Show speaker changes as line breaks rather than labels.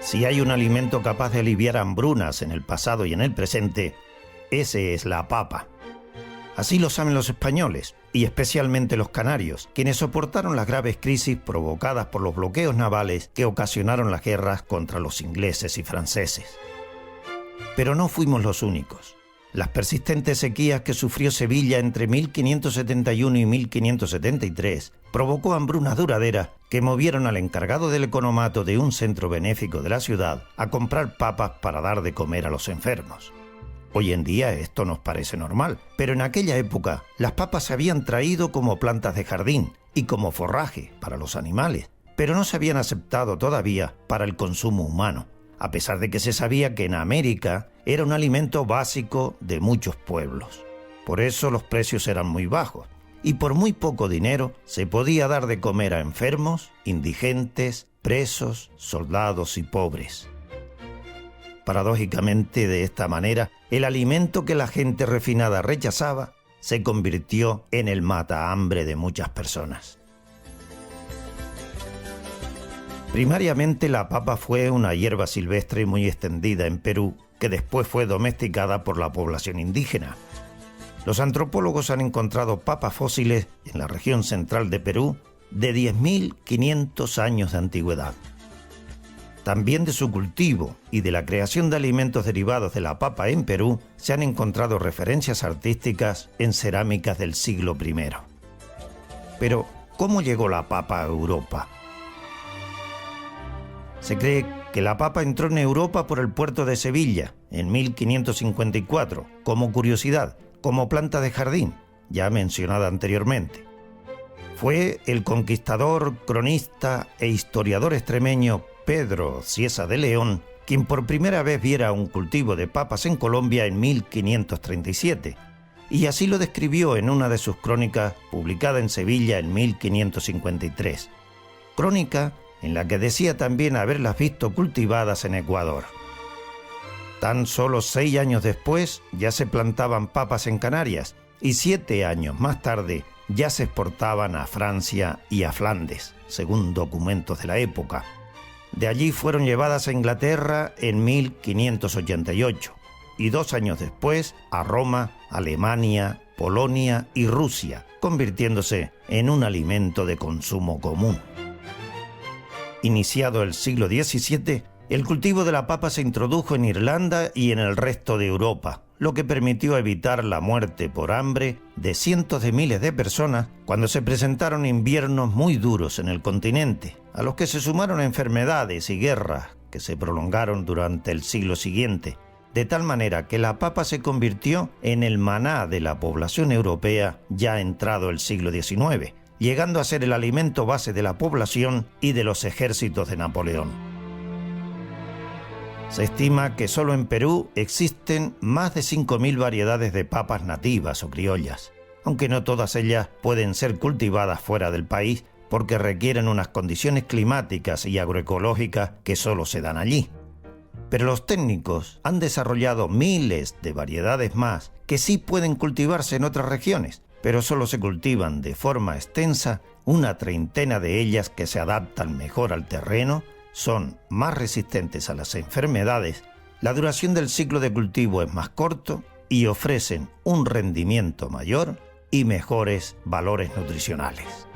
Si hay un alimento capaz de aliviar hambrunas en el pasado y en el presente, ese es la papa. Así lo saben los españoles, y especialmente los canarios, quienes soportaron las graves crisis provocadas por los bloqueos navales que ocasionaron las guerras contra los ingleses y franceses. Pero no fuimos los únicos. Las persistentes sequías que sufrió Sevilla entre 1571 y 1573 provocó hambrunas duraderas que movieron al encargado del economato de un centro benéfico de la ciudad a comprar papas para dar de comer a los enfermos. Hoy en día esto nos parece normal, pero en aquella época las papas se habían traído como plantas de jardín y como forraje para los animales, pero no se habían aceptado todavía para el consumo humano, a pesar de que se sabía que en América era un alimento básico de muchos pueblos. Por eso los precios eran muy bajos, y por muy poco dinero se podía dar de comer a enfermos, indigentes, presos, soldados y pobres. Paradójicamente, de esta manera, el alimento que la gente refinada rechazaba se convirtió en el matahambre de muchas personas. Primariamente, la papa fue una hierba silvestre muy extendida en Perú, que después fue domesticada por la población indígena. Los antropólogos han encontrado papas fósiles en la región central de Perú de 10.500 años de antigüedad. También de su cultivo y de la creación de alimentos derivados de la papa en Perú se han encontrado referencias artísticas en cerámicas del siglo I. Pero, ¿cómo llegó la papa a Europa? Se cree que la papa entró en Europa por el puerto de Sevilla en 1554, como curiosidad, como planta de jardín, ya mencionada anteriormente. Fue el conquistador, cronista e historiador extremeño Pedro Cieza de León quien por primera vez viera un cultivo de papas en Colombia en 1537, y así lo describió en una de sus crónicas publicada en Sevilla en 1553. Crónica en la que decía también haberlas visto cultivadas en Ecuador. Tan solo 6 años después ya se plantaban papas en Canarias, y 7 años más tarde ya se exportaban a Francia y a Flandes, según documentos de la época. De allí fueron llevadas a Inglaterra en 1588, y 2 años después a Roma, Alemania, Polonia y Rusia, convirtiéndose en un alimento de consumo común. Iniciado el siglo XVII, el cultivo de la papa se introdujo en Irlanda y en el resto de Europa, lo que permitió evitar la muerte por hambre de cientos de miles de personas cuando se presentaron inviernos muy duros en el continente, a los que se sumaron enfermedades y guerras que se prolongaron durante el siglo siguiente, de tal manera que la papa se convirtió en el maná de la población europea ya entrado el siglo XIX, llegando a ser el alimento base de la población y de los ejércitos de Napoleón. Se estima que solo en Perú existen más de 5.000 variedades de papas nativas o criollas, aunque no todas ellas pueden ser cultivadas fuera del país porque requieren unas condiciones climáticas y agroecológicas que solo se dan allí. Pero los técnicos han desarrollado miles de variedades más que sí pueden cultivarse en otras regiones, pero solo se cultivan de forma extensa una treintena de ellas que se adaptan mejor al terreno, son más resistentes a las enfermedades, la duración del ciclo de cultivo es más corto y ofrecen un rendimiento mayor y mejores valores nutricionales.